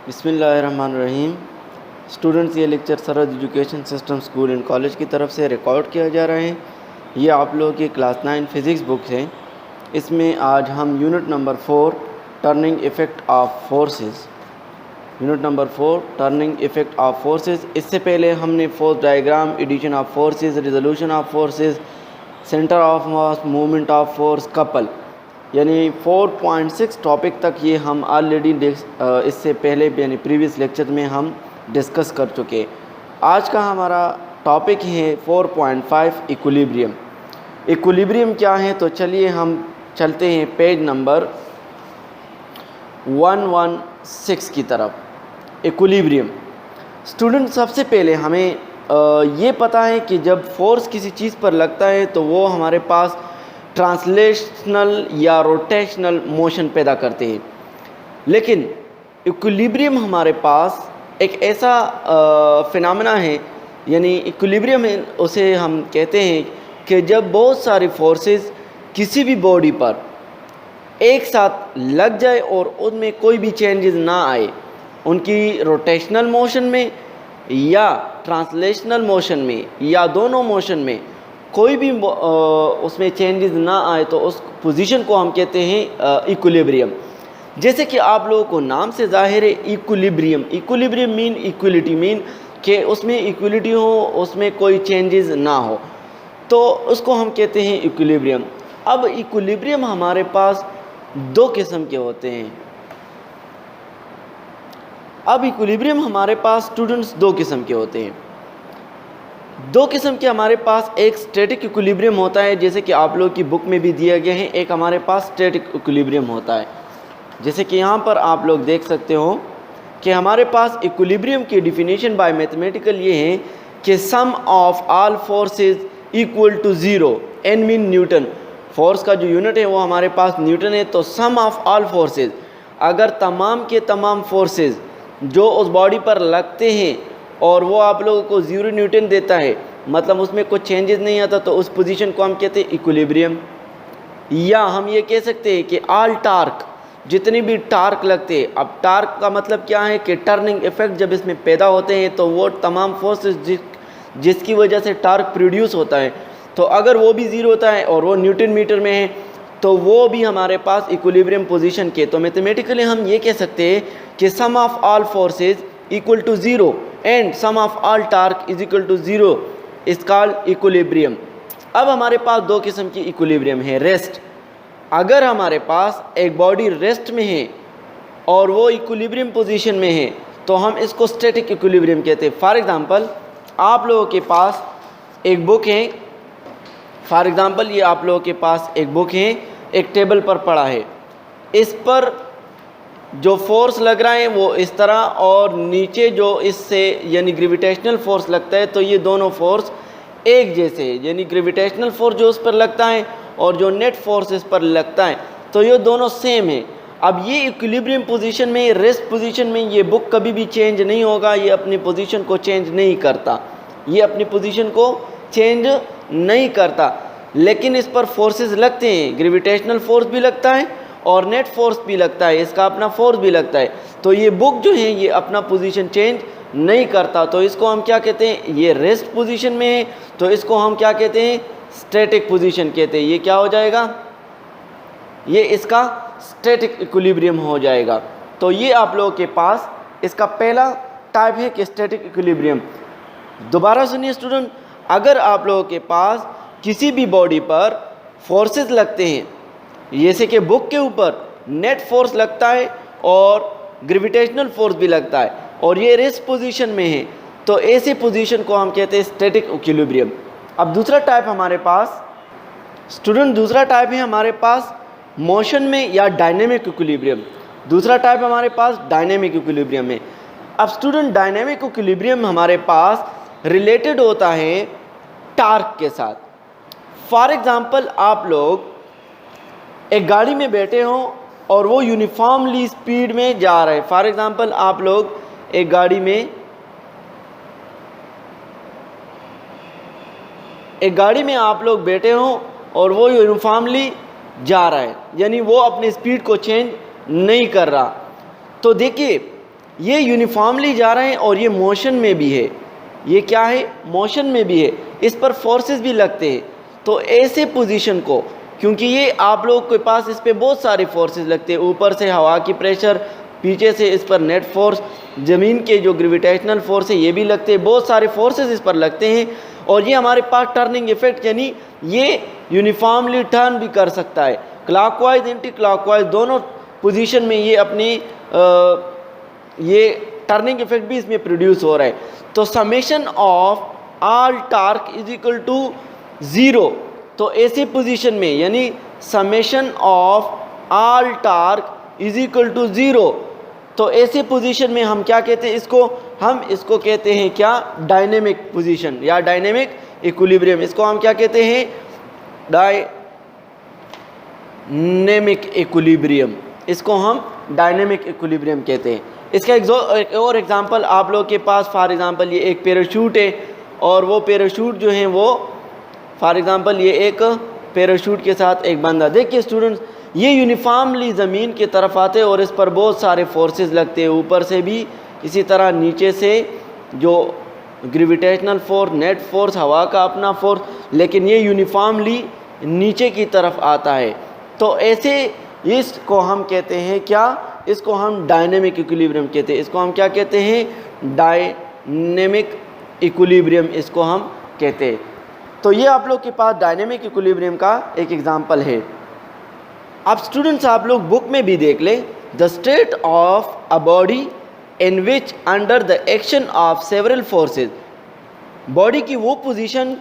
बिस्मिल्लाहिर्रहमानिर्रहीम। स्टूडेंट्स, ये लेक्चर सरहद education system school and college की तरफ से रिकॉर्ड किया जा रहा है। ये आप लोगों की क्लास 9 फिज़िक्स बुक है। इसमें आज हम unit number 4 turning effect of forces इससे पहले हमने force diagram, addition of forces, resolution of forces, centre of mass, movement of force, couple यानी 4.6 टॉपिक तक ये हम ऑलरेडी इससे पहले यानी प्रीवियस लेक्चर में हम डिस्कस कर चुके। आज का हमारा टॉपिक है 4.5 इक्विलिब्रियम। इक्विलिब्रियम क्या है, तो चलिए हम चलते हैं पेज नंबर 116 की तरफ। इक्विलिब्रियम स्टूडेंट, सबसे पहले हमें ये पता है कि जब फोर्स किसी चीज़ पर लगता है तो वो हमारे पास ट्रांसलेशनल या रोटेशनल मोशन पैदा करते हैं। लेकिन इक्विलिब्रियम हमारे पास एक ऐसा फिनोमेना है, यानी इक्विलिब्रियम उसे हम कहते हैं कि जब बहुत सारी फोर्सेस किसी भी बॉडी पर एक साथ लग जाए और उनमें कोई भी चेंजेस ना आए, उनकी रोटेशनल मोशन में या ट्रांसलेशनल मोशन में या दोनों मोशन में कोई भी उसमें चेंजेस ना आए, तो उस पोजीशन को हम कहते हैं इक्विलिब्रियम। जैसे कि आप लोगों को नाम से जाहिर है, इक्विलिब्रियम मीन इक्विलिटी, मीन कि उसमें इक्विलिटी हो, उसमें कोई चेंजेस ना हो, तो उसको हम कहते हैं इक्विलिब्रियम। अब इक्विलिब्रियम हमारे पास दो किस्म के होते हैं। अब इक्विलिब्रियम हमारे पास स्टूडेंट्स दो किस्म के होते हैं। दो किस्म के हमारे पास एक स्टैटिक इक्विलिब्रियम होता है, जैसे कि आप लोग की बुक में भी दिया गया है। एक हमारे पास स्टैटिक इक्विलिब्रियम होता है, जैसे कि यहाँ पर आप लोग देख सकते हो कि हमारे पास इक्विलिब्रियम की डिफिनीशन बाय मैथमेटिकल ये है कि sum of all forces equal to zero, N mean newton. Force का जो यूनिट है वो हमारे पास न्यूटन है। तो सम ऑफ ऑल फोर्सेस, अगर तमाम के तमाम फोर्सेस जो उस बॉडी पर लगते हैं और वो आप लोगों को 0 न्यूटन देता है, मतलब उसमें कुछ चेंजेस नहीं आता, तो उस पोजीशन को हम कहते हैं इक्विलिब्रियम। या हम ये कह सकते हैं कि ऑल टार्क, जितनी भी टार्क लगते हैं। अब टार्क का मतलब क्या है कि टर्निंग इफेक्ट जब इसमें पैदा होते हैं तो वो तमाम फोर्सेस जिसकी वजह से टार्क प्रोड्यूस होता है, तो अगर वो भी 0 होता है और वो न्यूटन मीटर में है, तो वो भी हमारे पास इक्विलिब्रियम पोजीशन के। तो मैथमेटिकली हम ये कह सकते हैं कि sum of all forces equal to 0 and sum of all torque is equal to 0 is called equilibrium. अब हमारे पास दो किस्म की इक्विलिब्रियम है। रेस्ट, अगर हमारे पास एक बॉडी रेस्ट में है और वो इक्विलिब्रियम पोजीशन में है, तो हम इसको स्टैटिक इक्विलिब्रियम कहते हैं। फॉर एग्जांपल, आप लोगों के पास एक बुक है, ये आप लोगों के पास एक बुक है, एक टेबल पर पड़ा है। इस पर जो फोर्स लग रहा है वो इस तरह, और नीचे जो इससे यानी ग्रेविटेशनल फोर्स लगता है, तो ये दोनों फोर्स एक जैसे, यानी ग्रेविटेशनल फोर्स जो उस पर लगता है और जो नेट फोर्स इस पर लगता है, तो ये दोनों सेम है। अब ये इक्विलिब्रियम पोजीशन में, रेस्ट पोजीशन में ये बुक कभी भी चेंज नहीं होगा, ये अपनी पोजीशन को चेंज नहीं करता, नहीं करता। लेकिन इस पर फोर्सेस लगते हैं, ग्रेविटेशनल फोर्स भी लगता है और नेट फोर्स भी लगता है, इसका अपना फोर्स भी लगता है। तो ये बुक जो है ये अपना पोजीशन चेंज नहीं करता, तो इसको हम क्या कहते हैं, ये रेस्ट पोजीशन में है, तो इसको हम क्या कहते हैं, स्टैटिक पोजीशन कहते हैं। ये क्या हो जाएगा, ये इसका स्टैटिक इक्विलिब्रियम हो जाएगा। तो ये आप लोगों के पास इसका पहला टाइप है कि स्टैटिक इक्विलिब्रियम। दोबारा सुनिए स्टूडेंट, अगर आप लोगों के पास किसी भी बॉडी पर फोर्सेस लगते हैं, जैसे कि बुक के ऊपर नेट फोर्स लगता है और ग्रेविटेशनल फोर्स भी लगता है, और ये रेस्ट पोजीशन में है, तो ऐसे पोजीशन को हम कहते हैं स्टैटिक इक्विलिब्रियम। अब दूसरा टाइप हमारे पास स्टूडेंट, है हमारे पास मोशन में या डायनेमिक इक्विलिब्रियम। दूसरा टाइप हमारे पास डायनेमिक इक्विलिब्रियम है। अब स्टूडेंट, डायनेमिक इक्विलिब्रियम हमारे पास रिलेटेड होता है टार्क के साथ। फॉर एग्जाम्पल, आप लोग एक गाड़ी में बैठे हो और वो यूनिफॉर्मली स्पीड में जा रहा है। फॉर एग्जांपल, आप लोग एक गाड़ी में आप लोग बैठे हो और वो यूनिफॉर्मली जा रहा है, यानी वो अपनी स्पीड को चेंज नहीं कर रहा। तो देखिए, ये यूनिफॉर्मली जा रहे हैं और ये मोशन में भी है, ये क्या है, मोशन में भी है, इस पर फोर्सेस भी लगते हैं। तो ऐसे पोजीशन को, क्योंकि ये आप लोग के पास इस पर बहुत सारे फोर्सेस लगते हैं, ऊपर से हवा की प्रेशर, पीछे से इस पर नेट फोर्स, ज़मीन के जो ग्रेविटेशनल फोर्स है ये भी लगते हैं, बहुत सारे फोर्सेस इस पर लगते हैं। और ये हमारे पास टर्निंग इफेक्ट, यानी ये यूनिफॉर्मली टर्न भी कर सकता है, क्लॉकवाइज एंटी क्लॉकवाइज दोनों पोजीशन में ये अपनी ये टर्निंग इफेक्ट भी इसमें प्रोड्यूस हो रहा है। तो summation of all torque is equal to 0। तो ऐसी पोजीशन में यानी summation of all torque is equal to 0, तो ऐसी पोजीशन में हम क्या कहते हैं इसको, हम इसको कहते हैं क्या, डायनेमिक पोजीशन या डायनेमिक इक्विलिब्रियम। इसको हम क्या कहते हैं, डायनेमिक इक्विलिब्रियम, इसको हम डायनेमिक इक्विलिब्रियम कहते हैं। इसका एक और एग्जांपल आप लोग के पास, फॉर एग्जांपल ये एक पैराशूट है और वो पैराशूट जो है वो, फॉर एग्जांपल ये एक पैराशूट के साथ एक बंदा, देखिए स्टूडेंट्स ये यूनिफॉर्मली ज़मीन की तरफ आते हैं और इस पर बहुत सारे फोर्सेस लगते हैं, ऊपर से भी, इसी तरह नीचे से जो ग्रेविटेशनल फोर्स, नेट फोर्स, हवा का अपना फोर्स, लेकिन ये यूनिफॉर्मली नीचे की तरफ आता है। तो ऐसे इसको हम कहते हैं क्या, इसको हम डायनेमिक इक्विलिब्रियम कहते हैं। इसको हम क्या कहते हैं, डायनेमिक इक्विलिब्रियम इसको हम कहते हैं। तो ये आप लोग के पास डायनेमिक इक्विलिब्रियम का एक एग्जांपल है। अब स्टूडेंट्स आप लोग बुक में भी देख लें, the state of a body in which under the action of several forces, body की वो पोजीशन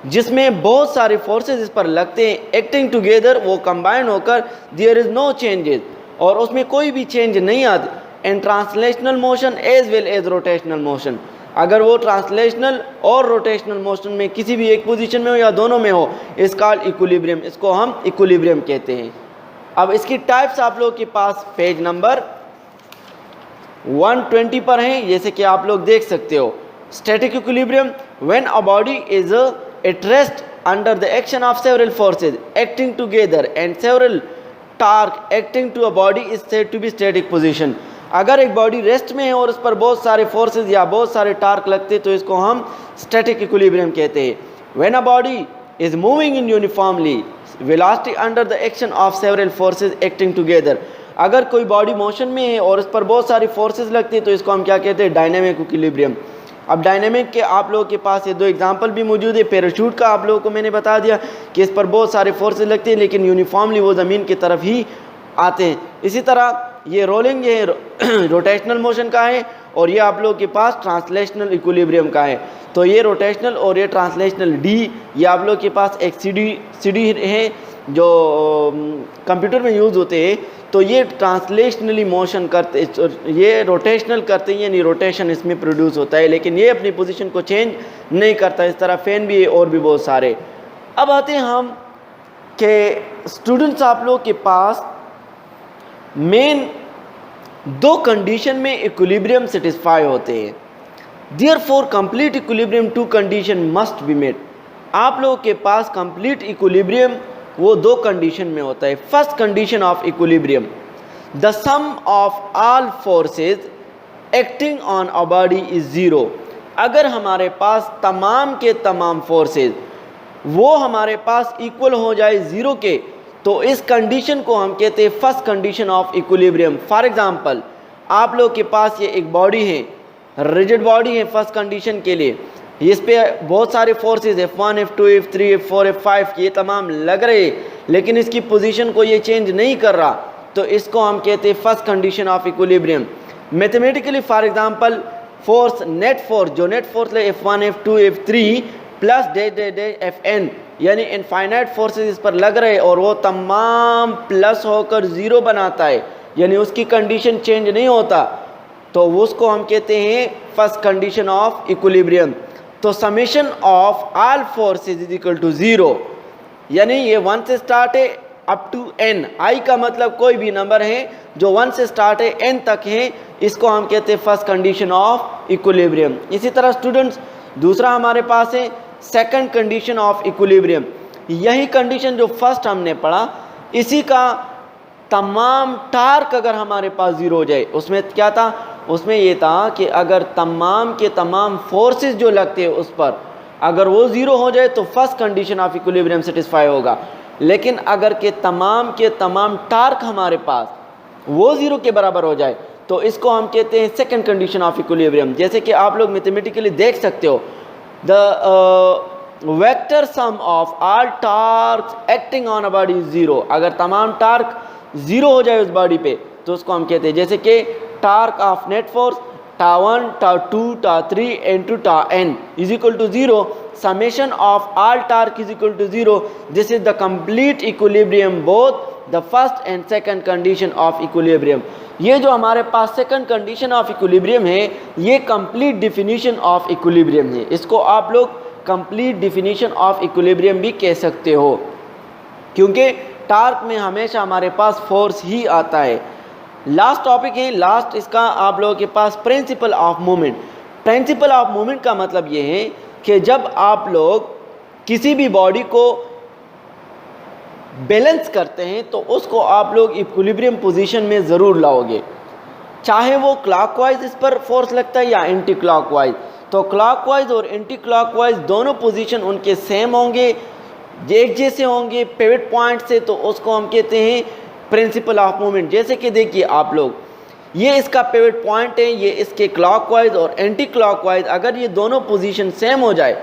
जिसमें बहुत सारे फोर्सेस इस पर लगते हैं, एक्टिंग टुगेदर, वो कंबाइन होकर, देयर इज़ नो चेंजेस, और उसमें कोई भी चेंज नहीं आती, and translational motion as well as rotational motion, अगर वो ट्रांसलेशनल और रोटेशनल मोशन में किसी भी एक पोजीशन में हो या दोनों में हो, इस कॉल्ड इक्विलिब्रियम, इसको हम इक्विलिब्रियम कहते हैं। अब इसकी टाइप्स आप लोग के पास पेज नंबर 120 पर हैं, जैसे कि आप लोग देख सकते हो। Static equilibrium, when a body is at rest under the action of several forces acting together and several torque acting to a body is said to be static position. अगर एक बॉडी रेस्ट में है और उस पर बहुत सारे forces या बहुत सारे टार्क लगते हैं तो इसको हम स्टैटिक इक्विलिब्रियम कहते हैं। When a body is moving in uniformly velocity under the action of several forces acting together, अगर कोई बॉडी मोशन में है और उस पर बहुत सारी फोर्सेज लगती है तो इसको हम क्या कहते हैं, डायनेमिक इक्विलिब्रियम। अब डायनेमिक के आप लोगों के पास ये दो एग्जांपल भी मौजूद है। पैराशूट का आप लोगों को मैंने बता दिया कि इस पर बहुत सारे फोर्सेज लगते हैं लेकिन यूनिफॉर्मली वो ज़मीन की तरफ ही आते हैं। इसी तरह ये रोलिंग, ये रोटेशनल मोशन का है, और ये आप लोगों के पास ट्रांसलेशनल इक्विलिब्रियम का है। तो ये रोटेशनल और ये ट्रांसलेशनल डी, ये आप लोग के पास एक सीडी है जो कंप्यूटर में यूज़ होते हैं। तो ये ट्रांसलेशनली मोशन करते, ये रोटेशनल करते हैं, यानी रोटेशन इसमें प्रोड्यूस होता है, लेकिन ये अपनी पोजीशन को चेंज नहीं करता। इस तरह फैन भी है और भी बहुत सारे। अब आते हैं हम कि स्टूडेंट्स आप लोग के पास मेन दो कंडीशन में इक्विलिब्रियम सेटिस्फाई होते हैं। Therefore complete equilibrium two condition must be met. आप लोगों के पास कंप्लीट इक्विलिब्रियम वो दो कंडीशन में होता है। First condition of equilibrium, the sum of all forces acting on a body is zero. अगर हमारे पास तमाम के तमाम फोर्सेज वो हमारे पास इक्वल हो जाए ज़ीरो के, तो इस कंडीशन को हम कहते हैं first condition of equilibrium. For example आप लोग के पास ये एक बॉडी है, रिजिड बॉडी है फर्स्ट कंडीशन के लिए, इस पे बहुत सारे forces F1, F2, F3, F4, F5 ये तमाम लग रहे, लेकिन इसकी पोजीशन को ये चेंज नहीं कर रहा, तो इसको हम कहते हैं first condition of equilibrium. Mathematically for example force, net force, जो नेट फोर्स ले F1, F2, F3 plus Fn, यानी इनफाइनाइट फोर्सेस इस पर लग रहे और वो तमाम प्लस होकर ज़ीरो बनाता है, यानी उसकी कंडीशन चेंज नहीं होता, तो उसको हम कहते हैं फर्स्ट कंडीशन ऑफ इक्विलिब्रियम। तो summation of all forces is equal to zero, यानी ये 1 से स्टार्ट है अप टू n, i का मतलब कोई भी नंबर है जो 1 से स्टार्ट है n तक है, इसको हम कहते हैं फर्स्ट कंडीशन ऑफ इक्विलिब्रियम। इसी तरह स्टूडेंट्स दूसरा हमारे पास है सेकंड कंडीशन ऑफ इक्विलिब्रियम। यही कंडीशन जो फर्स्ट हमने पढ़ा, इसी का तमाम टार्क अगर हमारे पास ज़ीरो हो जाए, उसमें क्या था, उसमें ये था कि अगर तमाम के तमाम फोर्सेस जो लगते हैं उस पर अगर वो ज़ीरो हो जाए तो first condition of equilibrium satisfy होगा। लेकिन अगर के तमाम टार्क हमारे पास वो ज़ीरो के बराबर हो जाए तो इसको हम कहते हैं सेकंड कंडीशन ऑफ इक्विलिब्रियम। जैसे कि आप लोग मैथमेटिकली देख सकते हो, the vector sum of all torque acting on a body is zero. अगर तमाम टार्क ज़ीरो हो जाए उस बॉडी पे तो उसको हम कहते हैं, जैसे कि टार्क ऑफ नेट फोर्स टा1 टा2 टा3 into टा n is equal to 0, summation of all torque is equal to 0. This is the complete equilibrium, both the first and second condition of equilibrium. ये जो हमारे पास सेकंड कंडीशन ऑफ इक्विलिब्रियम है ये complete definition of equilibrium है। इसको आप लोग complete definition of equilibrium भी कह सकते हो, क्योंकि टार्क में हमेशा हमारे पास फोर्स ही आता है। लास्ट टॉपिक है, लास्ट इसका आप लोगों के पास principle of movement. Principle of movement का मतलब ये है कि जब आप लोग किसी भी बॉडी को बैलेंस करते हैं तो उसको आप लोग इक्विलिब्रियम पोजीशन में ज़रूर लाओगे, चाहे वो क्लॉकवाइज इस पर फोर्स लगता है या एंटी क्लॉकवाइज। तो क्लॉकवाइज और एंटी क्लॉकवाइज दोनों पोजीशन उनके सेम होंगे, एक जैसे होंगे पिवट पॉइंट से, तो उसको हम कहते हैं प्रिंसिपल ऑफ मूवमेंट। जैसे कि देखिए आप लोग, ये इसका पिवट पॉइंट है, ये इसके क्लॉकवाइज और एंटी क्लॉकवाइज अगर ये दोनों पोजीशन सेम हो जाए,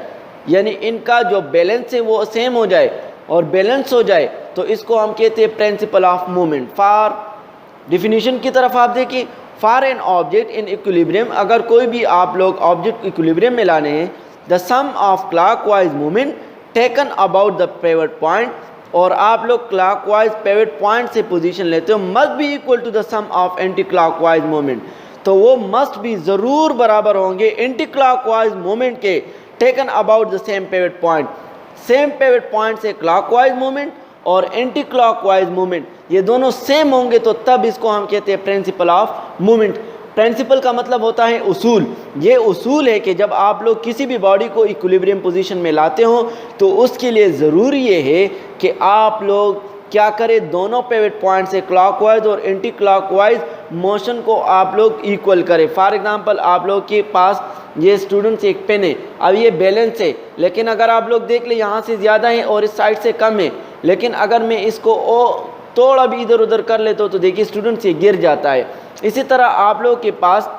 यानी इनका जो बैलेंस है वो सेम हो जाए और बैलेंस हो जाए, तो इसको हम कहते हैं principal of movement. For definition की तरफ आप देखिए, for an object in equilibrium, अगर कोई भी आप लोग ऑब्जेक्ट इक्विलिब्रियम में लाने हैं, the sum of clockwise movement taken about the pivot point, और आप लोग क्लॉकवाइज पिवट पॉइंट से पोजीशन लेते हो, must be equal to the sum of anticlockwise movement. तो वो मस्ट भी ज़रूर बराबर होंगे एंटी क्लॉकवाइज मूवमेंट के taken about the same pivot point. Same pivot point से क्लॉकवाइज मूवमेंट और एंटी क्लॉकवाइज मूवमेंट ये दोनों सेम होंगे, तो तब इसको हम कहते हैं प्रिंसिपल ऑफ मूवमेंट। प्रिंसिपल का मतलब होता है उसूल। ये उसूल है कि जब आप लोग किसी भी बॉडी को इक्विलिब्रियम पोजीशन में लाते हो तो उसके लिए ज़रूरी ये है कि आप लोग क्या करें, दोनों पिवट पॉइंट से क्लॉकवाइज और एंटी क्लॉकवाइज मोशन को आप लोग इक्वल करें। फॉर एग्जांपल आप लोग के पास ये स्टूडेंट्स एक पेन है, अब ये बैलेंस है, लेकिन अगर आप लोग देख लें यहाँ से ज़्यादा है और इस साइड से कम है, लेकिन अगर मैं इसको थोड़ा भी इधर उधर कर लेता हूँ तो देखिए स्टूडेंट्स ये गिर जाता है। इसी तरह आप लोग के पास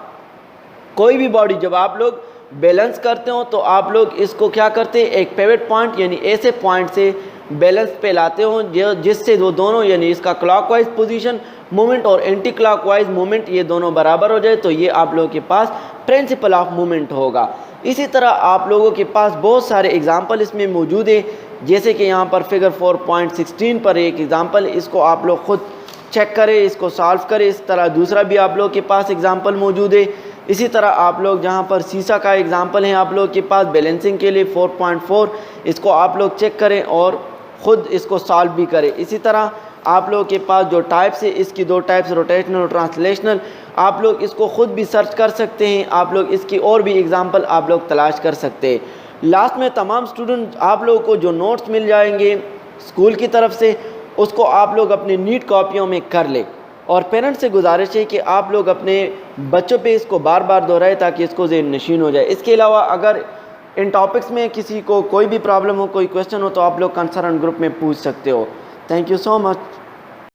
कोई भी बॉडी जब आप लोग बैलेंस करते हो तो आप लोग इसको क्या करते हैं, एक पिवट पॉइंट यानी ऐसे पॉइंट से बैलेंस पे लाते हो जिससे वो दोनों यानी इसका क्लॉकवाइज पोजीशन मूवमेंट और एंटी क्लॉकवाइज मूवमेंट ये दोनों बराबर हो जाए, तो ये आप लोगों के पास प्रिंसिपल ऑफ मूवमेंट होगा। इसी तरह आप लोगों के पास बहुत सारे एग्जाम्पल इसमें मौजूद है, जैसे कि यहाँ पर फिगर 4.16 पर एक एग्जाम्पल, इसको आप लोग खुद चेक करें, इसको सॉल्व करें। इस तरह दूसरा भी आप लोग के पास एग्जाम्पल मौजूद है। इसी तरह आप लोग जहाँ पर सीसा का एग्जाम्पल है आप लोग के पास बैलेंसिंग के लिए 4.4, इसको आप लोग चेक करें और ख़ुद इसको सॉल्व भी करें। इसी तरह आप लोग के पास जो टाइप्स है, इसकी दो टाइप्स रोटेशनल और ट्रांसलेशनल, आप लोग इसको ख़ुद भी सर्च कर सकते हैं, आप लोग इसकी और भी एग्जाम्पल आप लोग तलाश कर सकते हैं। लास्ट में तमाम स्टूडेंट आप लोगों को जो नोट्स मिल जाएंगे स्कूल की तरफ से, उसको आप लोग अपनी नीट कॉपियों में कर लें, और पेरेंट्स से गुजारिश है कि आप लोग अपने बच्चों पे इसको बार बार दोहराएं ताकि इसको ज़हन नशीन हो जाए। इसके अलावा अगर इन टॉपिक्स में किसी को कोई भी प्रॉब्लम हो, कोई क्वेश्चन हो, तो आप लोग कंसर्न ग्रुप में पूछ सकते हो। Thank you so much.